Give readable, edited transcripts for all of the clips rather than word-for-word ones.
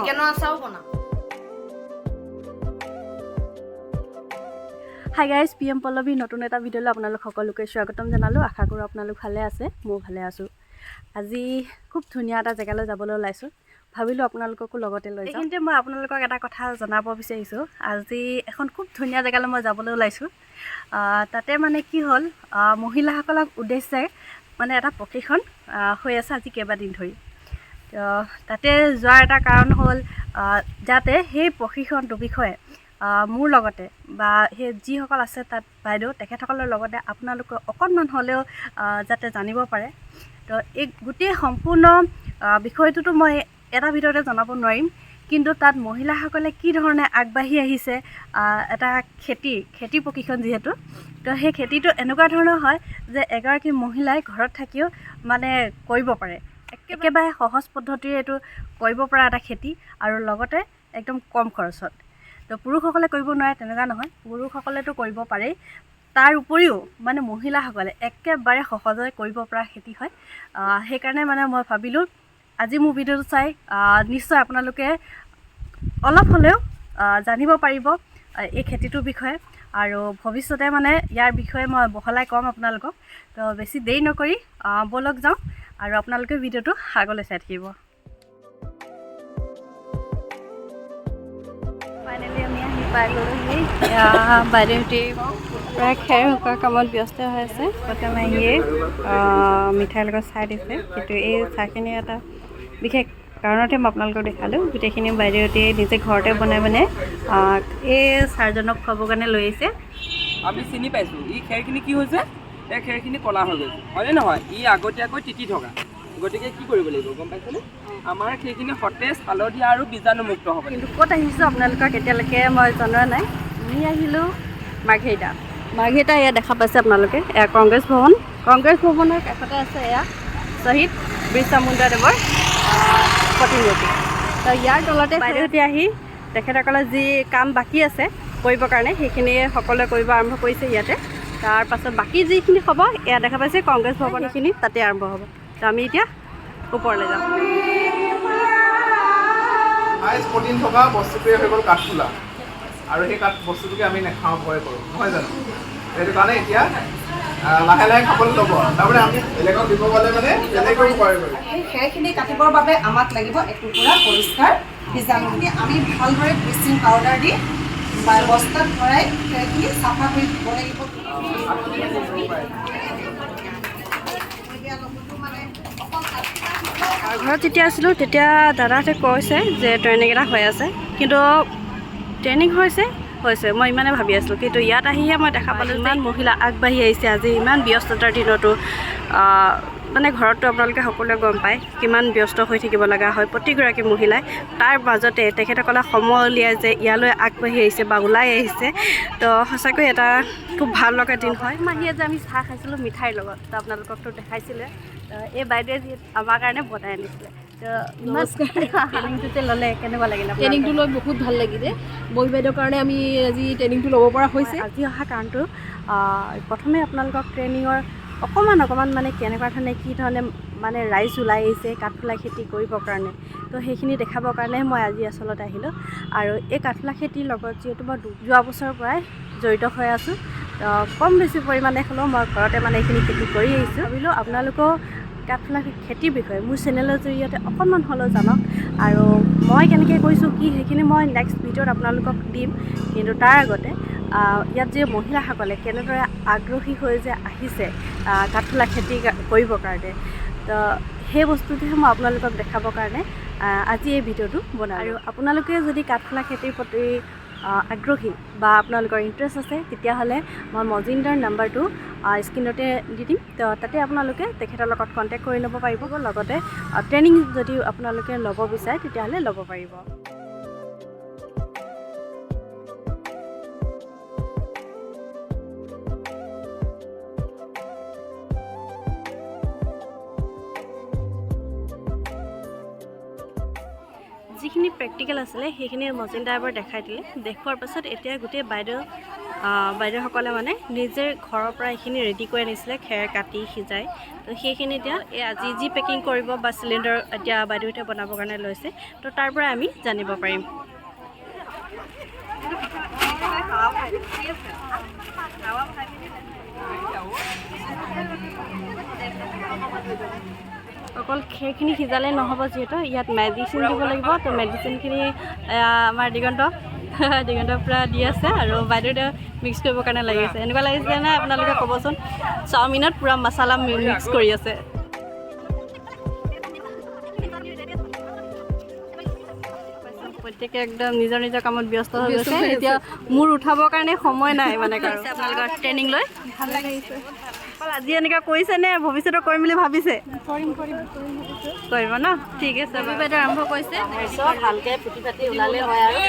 চিকেনৰ আচাৰো বনাম। Hi guys, PM Pallavi নতুন এটা ভিডিঅ'লৈ আপোনালোক সকলোকে স্বাগতম জনালোঁ। আশা কৰোঁ আপোনালোক ভালে আছে, ময়ো ভালে আছোঁ। আজি খুব ধুনীয়া এটা জেগালৈ যাবলৈ ওলাইছোঁ, ভাবিলোঁ আপোনালোককো লগতে লৈ যাওঁ। এইখিনিতে মই আপোনালোকক এটা কথা জনাব বিচাৰিছোঁ। আজি এখন খুব ধুনীয়া জেগালৈ মই যাবলৈ ওলাইছোঁ। তাতে মানে কি হ'ল, মহিলাসকলক উদ্দেশ্যে মানে এটা প্ৰশিক্ষণ হৈ আছে আজি কেইবাদিন ধৰি। তাতে যোৱাৰ এটা কাৰণ হ'ল যাতে সেই প্ৰশিক্ষণটোৰ বিষয়ে মোৰ লগতে বা সেই যিসকল আছে তাত বাইদেউ তেখেতসকলৰ লগতে আপোনালোকে অকণমান হ'লেও যাতে জানিব পাৰে। তো এই গোটেই সম্পূৰ্ণ বিষয়টোতো মই এটা ভিতৰতে জনাব নোৱাৰিম, কিন্তু তাত মহিলাসকলে কি ধৰণে আগবাঢ়ি আহিছে, এটা খেতি প্ৰশিক্ষণ যিহেতু, তো সেই খেতিটো এনেকুৱা ধৰণৰ হয় যে এগৰাকী মহিলাই ঘৰত থাকিও মানে কৰিব পাৰে। একেবাৰে সহজ পদ্ধতিৰে এইটো কৰিব পৰা এটা খেতি, আৰু লগতে একদম কম খৰচত। তো পুৰুষসকলে কৰিব নোৱাৰে তেনেকুৱা নহয়, পুৰুষসকলেতো কৰিব পাৰেই। তাৰ উপৰিও মানে মহিলাসকলে একেবাৰে সহজে কৰিব পৰা খেতি হয়। সেইকাৰণে মানে মই ভাবিলোঁ আজি মোৰ ভিডিঅ'টো চাই নিশ্চয় আপোনালোকে অলপ হ'লেও জানিব পাৰিব এই খেতিটোৰ বিষয়ে, আৰু ভৱিষ্যতে মানে ইয়াৰ বিষয়ে মই বহলাই ক'ম আপোনালোকক। তো বেছি দেৰি নকৰি ব'লক যাওঁ, আৰু আপোনালোকে ভিডিঅ'টো আগলৈ চাই থাকিব। ফাইনেলি আমি আহি পাই গ'লোহি। বাইদেউহঁতে প্ৰায় খেৰ শুকোৱাৰ কামত ব্যস্ত হৈ আছে। প্ৰথমে আহিয়ে মিঠাইৰ লগত চাহ দিছে, কিন্তু এই চাহখিনি এটা বিশেষ কাৰণতে মই আপোনালোকক দেখালোঁ। গোটেইখিনি বাইদেউহঁতে নিজে ঘৰতে বনাই এই ছাৰজনক খুৱাবৰ কাৰণে লৈ আহিছে। আমি চিনি পাইছোঁ ই খেৰখিনি কি হৈছে, এই খেৰখিনি ক'লা হৈ গৈছে, হয়নে নহয়? ই আগতীয়াকৈ তিতি থকা, গতিকে কি কৰিব লাগিব গম পাইছেনে? আমাৰ সেইখিনি সতেজ, হালধীয়া আৰু বীজাণুমুক্ত হ'ব। কিন্তু ক'ত আহিছোঁ আপোনালোকক এতিয়ালৈকে মই জনোৱা নাই। আমি আহিলোঁ মাৰ্ঘেৰিটা এয়া দেখা পাইছে আপোনালোকে, এয়া কংগ্ৰেছ ভৱনৰ কাষতে আছে এয়া শ্বহীদ বিৰছা মুণ্ডাদেৱৰ প্ৰতিমূৰ্তি। তো ইয়াৰ তলতে বাইদেউহঁতে আহি তেখেতসকলৰ যি কাম বাকী আছে কৰিবৰ কাৰণে সেইখিনি সকলোৱে কৰিব আৰম্ভ কৰিছে ইয়াতে। তাৰপাছত বাকী যিখিনি হ'ব এয়া দেখা পাইছে কংগ্ৰেছ ভৱন, সেইখিনি তাতে আৰম্ভ হ'ব। তো আমি এতিয়া ওপৰলৈ যাওঁ। হাইষ্ট প্ৰটিন থকা বস্তুটোৱে হৈ গ'ল কাঠফুলা, আৰু সেই বস্তুটোকে আমি নাখাওঁ, ভয় কৰোঁ, নহয় জানো? সেইটো কাৰণে এতিয়া লাহে লাহে খাবলৈ ল'ব। তাৰমানে আমি বেলেগক দিব গ'লে মানে বেলেগেও ভয় কৰিম। সেই খেৰখিনি কাটিবৰ বাবে আমাক লাগিব এটুকুৰা পৰিষ্কাৰ বীজাণুখিনি। আমি ভালদৰে ব্লিচিং পাউডাৰ দি বস্তাত ভৰাই খেৰখিনি চাফা কৰি দিব লাগিব। ঘৰত যেতিয়া আছিলোঁ তেতিয়া দাদাহঁতে কৈছে যে ট্ৰেইনিং এটা হৈ আছে, কিন্তু ট্ৰেইনিং হৈছে মই ইমানে ভাবি আছিলোঁ, কিন্তু ইয়াত আহিহে মই দেখা পালোঁ ইমান মহিলা আগবাঢ়ি আহিছে। আজি ইমান ব্যস্ততাৰ দিনতো মানে ঘৰততো আপোনালোকে সকলোৱে গম পায় কিমান ব্যস্ত হৈ থাকিব লগা হয় প্ৰতিগৰাকী মহিলাই। তাৰ মাজতে তেখেতসকলে সময় উলিয়াই যে ইয়ালৈ আগবাঢ়ি আহিছে বা ওলাই আহিছে, তো সঁচাকৈ এটা খুব ভাল লগা দিন হয়। মাহীয়ে যে আমি চাহ খাইছিলোঁ মিঠাইৰ লগত, তো আপোনালোককতো দেখাইছিলে। এই বাইদেৱে যি আমাৰ কাৰণে বনাই আনিছিলে। তো ট্ৰেইনিংটোতে ল'লে কেনেকুৱা লাগিলে? ট্ৰেইনিংটো লৈ বহুত ভাল লাগিলে। বহি বাইদেউৰ কাৰণে আমি আজি ট্ৰেইনিংটো ল'ব পৰা হৈছে। আজি অহা কাৰণটো প্ৰথমে আপোনালোকক ট্ৰেইনিঙৰ অকণমান মানে কেনেকুৱা ধৰণে কি ধৰণে মানে ৰাইজ ওলাই আহিছে কাঠফুলা খেতি কৰিবৰ কাৰণে, তো সেইখিনি দেখাবৰ কাৰণে মই আজি আচলতে আহিলোঁ। আৰু এই কাঠফুলা খেতিৰ লগত যিহেতু মই যোৱা বছৰৰ পৰাই জড়িত হৈ আছোঁ, কম বেছি পৰিমাণে হ'লেও মই ঘৰতে মানে এইখিনি খেতি কৰি আহিছোঁ। ভাবিলোঁ আপোনালোকেও কাঠফুলা খেতিৰ বিষয়ে মোৰ চেনেলৰ জৰিয়তে অকণমান হ'লেও জানক, আৰু মই কেনেকৈ কৰিছোঁ কি সেইখিনি মই নেক্সট ভিডিঅ'ত আপোনালোকক দিম। কিন্তু তাৰ আগতে ইয়াত যে মহিলাসকলে কেনেদৰে আগ্ৰহী হৈ যে আহিছে কাঠফুলা খেতি কৰিবৰ কাৰণে, তো সেই বস্তুটোহে মই আপোনালোকক দেখাবৰ কাৰণে আজি এই ভিডিঅ'টো বনাওঁ। আৰু আপোনালোকে যদি কাঠফুলা খেতিৰ প্ৰতি আগ্ৰহী বা আপোনালোকৰ ইণ্টাৰেষ্ট আছে, তেতিয়াহ'লে মই মজিন্দাৰ নাম্বাৰটো স্ক্ৰীণতে দি দিম। তো তাতে আপোনালোকে তেখেতৰ লগত কণ্টেক্ট কৰি ল'ব পাৰিব, লগতে ট্ৰেইনিং যদি আপোনালোকে ল'ব বিচাৰে তেতিয়াহ'লে ল'ব পাৰিব। যিখিনি প্ৰেক্টিকেল আছিলে সেইখিনি মজিন্দাৰ এবাৰ দেখাই দিলে। দেখুৱাৰ পাছত এতিয়া গোটেই বাইদেউ বাইদেউসকলে মানে নিজে ঘৰৰ পৰা এইখিনি ৰেডি কৰি আনিছিলে, খেৰ কাটি সিজাই। তো সেইখিনি এতিয়া এই আজি যি পেকিং কৰিব বা চিলিণ্ডাৰ এতিয়া বাইদেউহঁতে বনাবৰ কাৰণে লৈছে, তো তাৰ পৰা আমি জানিব পাৰিম। অকল খেৰখিনি সিজালে নহ'ব, যিহেতু ইয়াত মেডিচিন দিব লাগিব। তো মেডিচিনখিনি আমাৰ দিগন্তৰ পৰা দি আছে আৰু বাইদেউতে মিক্স কৰিবৰ কাৰণে লাগি আছে। এনেকুৱা লাগিছে নে আপোনালোকে ক'বচোন, চাওমিনত পূৰা মছলা মিক্স কৰি আছে। প্ৰত্যেকে একদম নিজৰ নিজৰ কামত ব্যস্ত হৈ গৈছে। এতিয়া মূৰ উঠাবৰ কাৰণে সময় নাই মানে কাৰো। আপোনালোকৰ ট্ৰেইনিং লৈ ভাল লাগিছে। আজি এনেকুৱা কৰিছে নে ভৱিষ্যতে কৰিম বুলি ভাবিছে? কৰিব ন? ঠিক আছে। বাইদেউ আৰম্ভ কৰিছে, ভালকৈ ফুটি ফাটি ওলালে হয় আৰু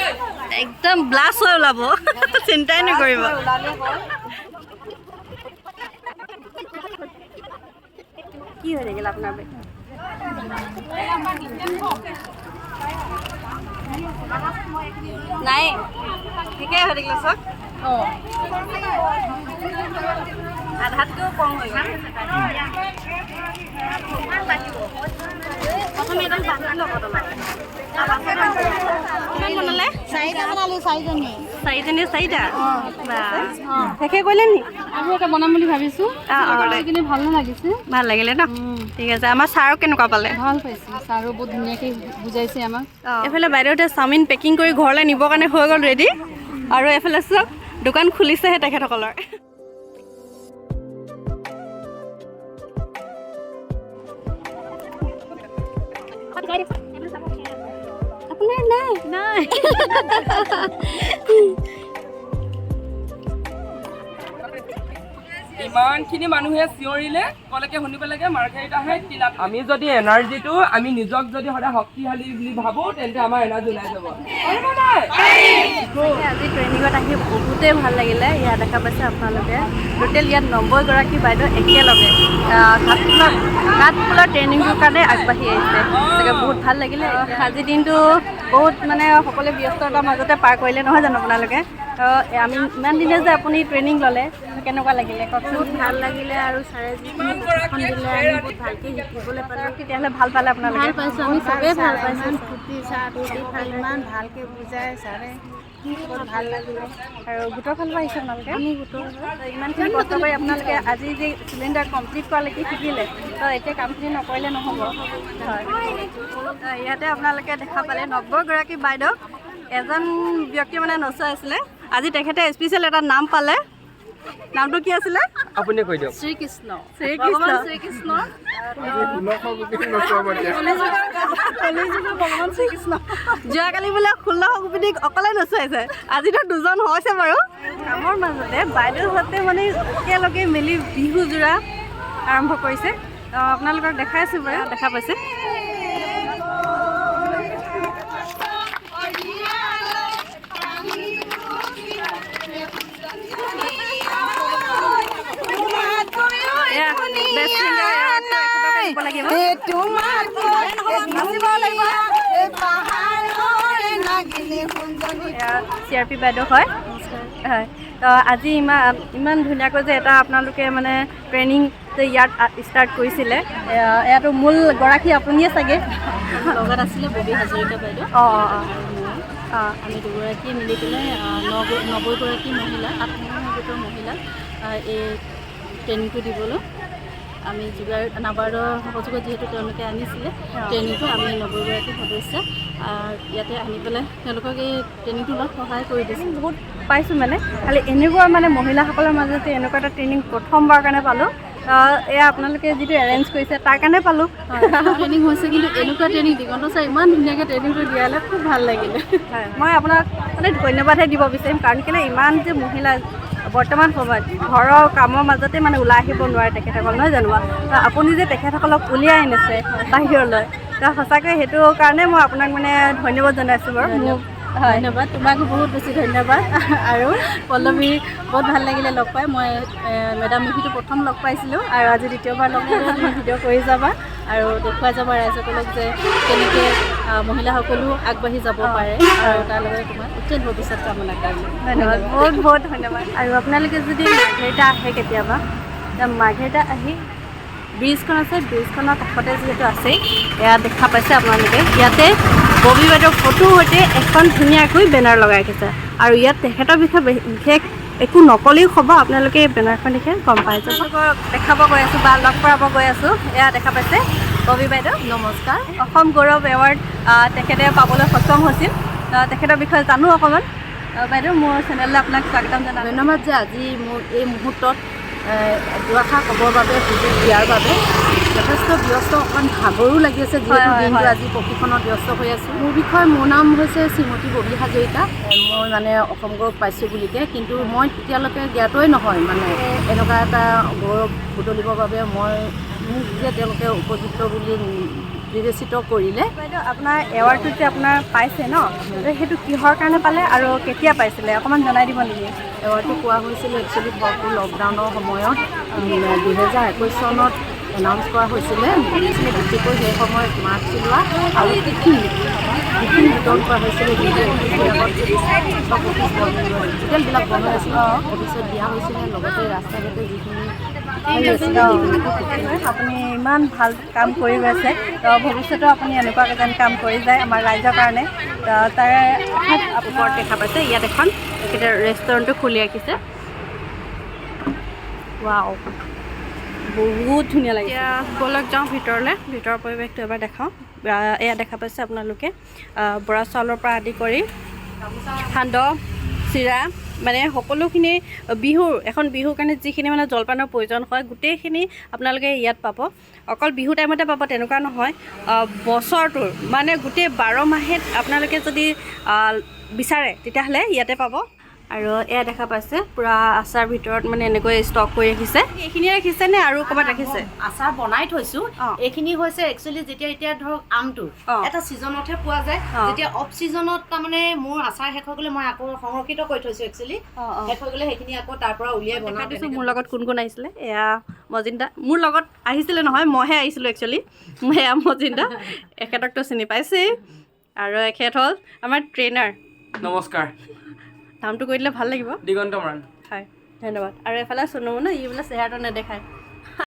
একদম ব্লাষ্ট হৈ ওলাব, চিন্তাই নকৰিব। কি হৈ থাকিল আপোনাৰ বেগ? নাই, ঠিকেই হৈ থাকিলে চব। আধাতকৈও কম হৈ গ'ল। প্ৰথমে এডাল বান্ধি ল'ব তলত। কিমান বনালে? চাৰিটা বনালোঁ, চাৰিজনী। চাৰিটা? শেষে কৰিলে নি? আৰু এটা বনাম বুলি ভাবিছোঁ, কিন্তু ভাল নালাগিছে। ভাল লাগিলে ন? ঠিক আছে। আমাৰ ছাৰক কেনেকুৱা পালে? ভাল পাইছোঁ, ছাৰো বহুত ধুনীয়াকৈ বুজাইছে আমাক। এইফালে বাইদেউহঁতে চাওমিন পেকিং কৰি ঘৰলৈ নিবৰ কাৰণে হৈ গ'ল ৰেডি, আৰু এইফালে চাওক দোকান খুলিছেহে তেখেতসকলৰ। আপোনাৰ নাই। ইমানখিনি মানুহে চিঞৰিলে কলেকে শুনিব লাগে মাৰ্ঘেৰিটাহে তিলাত। আমি যদি এনাৰ্জিটো আমি নিজক যদি সদায় শক্তিশালী বুলি ভাবোঁ, তেন্তে আমাৰ এনাৰ্জি ওলাই যাব। আজি ট্ৰেইনিঙত আহি বহুতেই ভাল লাগিলে। ইয়াত দেখা পাইছে আপোনালোকে টোটেল ইয়াত 90গৰাকী বাইদেউ একেলগে কাঠফুলৰ ট্ৰেইনিংটোৰ কাৰণে আগবাঢ়ি আহিছে। গতিকে বহুত ভাল লাগিলে। আজিৰ দিনটো বহুত মানে সকলোৱে ব্যস্ততাৰ মাজতে পাৰ কৰিলে, নহয় জানো আপোনালোকে? আমি ইমান দিনে যে আপুনি ট্ৰেইনিং ল'লে, কেনেকুৱা লাগিলে কওকচোন? বহুত ভাল লাগিলে আৰু ছাৰে যিখিনি প্ৰশিক্ষণ দিলে আমি বহুত ভালকৈ শিকিবলৈ পালোঁ। তেতিয়াহ'লে ভাল পালে আপোনালোকে? ভাল পাইছোঁ, আমি চবেই ভাল পাইছোঁ। ইমান ফূৰ্তি ইমান ভালকৈ বুজাই ছাৰে, বহুত ভাল লাগিলে। আৰু গোটৰ ফালৰ পৰা আহিছে আপোনালোকে? আমি গোটৰ ইমানখিনি কষ্ট কৰি আপোনালোকে আজি যি চিলিণ্ডাৰ কমপ্লিট কৰালৈকে শিকিলে, তো এতিয়া কামখিনি নকৰিলে নহ'ব। হয়, ইয়াতে আপোনালোকে দেখা পালে 90গৰাকী বাইদেউ। এজন ব্যক্তি মানে নচোৱাইছিলে, আজি তেখেতে স্পেচিয়েল এটা নাম পালে। নামটো কি আছিলে? আপুনি কৈ দিয়ক। শ্ৰীকৃষ্ণ। ভগৱান শ্ৰীকৃষ্ণ যোৱাকালি বোলে 16 গোপিনীক অকলে নচুৱাইছে, আজিতো দুজন হৈছে বাৰু। কামৰ মাজতে বাইদেউহঁতে মানে একেলগে মিলি বিহুযোৰা আৰম্ভ কৰিছে। আপোনালোকক দেখাইছোঁ বাৰু, দেখা পাইছে। CRP বাইদেউ হয়। হয়, তো আজি ইমান ধুনীয়াকৈ যে এটা আপোনালোকে মানে ট্ৰেইনিং যে ইয়াত ষ্টাৰ্ট কৰিছিলে, ইয়াতো মূল গৰাকী আপুনিয়ে চাগে? লগত আছিলে ববী হাজৰিকা বাইদেউ। আমি দুগৰাকীয়ে মিলি পেলাই 90গৰাকী মহিলা, আত্মসহায়ক গোটৰ মহিলাক এই ট্ৰেইনিংটো দিবলৈ আমি নাবাৰ্ডৰ সহযোগত যিহেতু তেওঁলোকে আনিছিলে ট্ৰেইনিংটো, আমি 90গৰাকী সদস্য ইয়াতে আনি পেলাই তেওঁলোকক এই ট্ৰেইনিংটো লোৱাত সহায় কৰি দিছোঁ। বহুত পাইছোঁ মানে, খালি এনেকুৱা মানে মহিলাসকলৰ মাজতে এনেকুৱা এটা ট্ৰেইনিং প্ৰথমবাৰ কাৰণে পালোঁ। এয়া আপোনালোকে যিটো এৰেঞ্জ কৰিছে তাৰ কাৰণে পালোঁ। ট্ৰেইনিং হৈছে, কিন্তু এনেকুৱা ট্ৰেইনিং দিগন্ত ছাৰ ইমান ধুনীয়াকৈ ট্ৰেইনিংটো দিয়ালে খুব ভাল লাগিলে। হয়, মই আপোনাক মানে ধন্যবাদহে দিব বিচাৰিম, কাৰণ কেলৈ ইমান যে মহিলা বৰ্তমান সময়ত ঘৰৰ কামৰ মাজতে মানে ওলাই আহিব নোৱাৰে তেখেতসকল, নহয় জানো? আপুনি যে তেখেতসকলক উলিয়াই আনিছে বাহিৰলৈ, তো সঁচাকৈ সেইটো কাৰণে মই আপোনাক মানে ধন্যবাদ জনাইছোঁ বাৰু। ধন্যবাদ, তোমাকো বহুত বেছি ধন্যবাদ। আৰু পল্লৱী বহুত ভাল লাগিলে লগ পাই। মই মেডাম মিহিটো প্ৰথম লগ পাইছিলোঁ আৰু আজি দ্বিতীয়বাৰ লগ পাই তুমি ভিডিঅ' কৰি যাবা। আৰু দেখুৱাই যাব ৰাইজসকলক যে কেনেকৈ মহিলাসকলো আগবাঢ়ি যাব পাৰে আৰু তাৰ লগতে তোমাৰ উজ্জ্বল ভৱিষ্যত কামনা কৰিলোঁ। ধন্যবাদ, বহুত বহুত ধন্যবাদ। আৰু আপোনালোকে যদি মাৰ্ঘেৰিটা আহে কেতিয়াবা, মাৰ্ঘেৰিটা আহি ব্ৰিজখন আছে, ব্ৰিজখনৰ কাষতে যিহেতু আছে, এয়া দেখা পাইছে আপোনালোকে। ইয়াতে ববী বাইদেউৰ ফটোৰ সৈতে এখন ধুনীয়াকৈ বেনাৰ লগাই ৰাখিছে আৰু ইয়াত তেখেতৰ বিষয়ে বিশেষ একো নকলেও হ'ব, আপোনালোকে এই বেনাৰখন দেখে গম পাই যাব। দেখাব গৈ আছোঁ বা লগ কৰাব গৈ আছোঁ। এয়া দেখা পাইছে ববী বাইদেউ, নমস্কাৰ। অসম গৌৰৱ এৱাৰ্ড তেখেতে পাবলৈ সক্ষম হৈছিল। তেখেতৰ বিষয়ে জানো অকণমান। বাইদেউ, মোৰ চেনেললৈ আপোনাক স্বাগতম জনালোঁ। ধন্যবাদ যে আজি মোৰ এই মুহূৰ্তত দুআষাৰ ক'বৰ বাবে সুযোগ দিয়াৰ বাবে। যথেষ্ট ব্যস্ত, অকণমান ভাগৰো লাগি আছে যিহেতু দিনটো আজি প্ৰশিক্ষণত ব্যস্ত হৈ আছোঁ। মোৰ নাম হৈছে শ্ৰীমতী ববী হাজৰিকা। মই মানে অসম গৌৰৱ পাইছোঁ বুলিকে, কিন্তু মই তেতিয়ালৈকে জ্ঞাতই নহয় মানে এনেকুৱা এটা গৌৰৱ বুটলিবৰ বাবে মোক যে তেওঁলোকে উপযুক্ত বুলি বিবেচিত কৰিলে। বাইদেউ, আপোনাৰ এৱাৰ্ডটো যে আপোনাৰ পাইছে ন, সেইটো কিহৰ কাৰণে পালে আৰু কেতিয়া পাইছিলে অকণমান জনাই দিব নেকি? এৱাৰ্ডটো পোৱা হৈছিলে একচুৱেলি ভৰপূৰ লকডাউনৰ সময়ত 2021 চনত এনাউন্স কৰা হৈছিলে। বিশেষকৈ সেই সময়ত মাস্ক চিলোৱা আৰু টিফিন বিতৰণ কৰা হৈছিলে। হোটেলবিলাক বন্ধ আছিল, অফিচত দিয়া হৈছিলে। লগতে ৰাস্তা ঘাটে যিখিনি আপুনি ইমান ভাল কাম কৰি গৈছে, তো ভৱিষ্যতেও আপুনি এনেকুৱাকৈ যেন কাম কৰি যায় আমাৰ ৰাইজৰ কাৰণে। তাৰে ওপৰত দেখা পাইছে ইয়াত এখন তেখেতে ৰেষ্টুৰেণ্টো খুলি ৰাখিছে। ৱাও, বহুত ধুনীয়া লাগিছে। এতিয়া ব'লক যাওঁ ভিতৰলৈ, ভিতৰৰ পৰিৱেশটো এবাৰ দেখাওঁ। এয়া দেখা পাইছে আপোনালোকে বৰা চাউলৰ পৰা আদি কৰি সান্দহ, চিৰা, মানে সকলোখিনি এখন বিহুৰ কাৰণে যিখিনি মানে জলপানৰ প্ৰয়োজন হয় গোটেইখিনি আপোনালোকে ইয়াত পাব। অকল বিহু টাইমতে পাব তেনেকুৱা নহয়, বছৰটোৰ মানে গোটেই 12 মাহে আপোনালোকে যদি বিচাৰে তেতিয়াহ'লে ইয়াতে পাব। আৰু এয়া দেখা পাইছে পূৰা আচাৰ ভিতৰত মানে এনেকৈ ষ্টক কৰি ৰাখিছে। এইখিনিয়ে ৰাখিছে নে আৰু ক'ৰবাত ৰাখিছে? আচাৰ বনাই থৈছোঁ। এইখিনি হৈছে একচুৱেলি যেতিয়া এতিয়া ধৰক আমটো এটা ছিজনতহে পোৱা যায়। যেতিয়া অফ ছিজনত তাৰমানে মোৰ আচাৰ শেষ হৈ গ'লে মই আকৌ সংৰক্ষিত কৰি থৈছোঁ। একচুৱেলি শেষ হৈ গ'লে সেইখিনি আকৌ তাৰ পৰা উলিয়াই বনাই দিছোঁ। মোৰ লগত কোন কোন আহিছিলে? এয়া মজিন্দা মোৰ লগত আহিছিলে নহয়, মইহে আহিছিলোঁ একচুৱেলি। এয়া মজিন্দা, এখেতকতো চিনি পাইছেই। আৰু এখেত হ'ল আমাৰ ট্ৰেইনাৰ। নমস্কাৰ। নামটো কৈ দিলে ভাল লাগিব। দিগন্ত মৰাণ। হয়, ধন্যবাদ। আৰু এফালে চুনু ন, ই বোলে চেহেৰাটো নেদেখায়।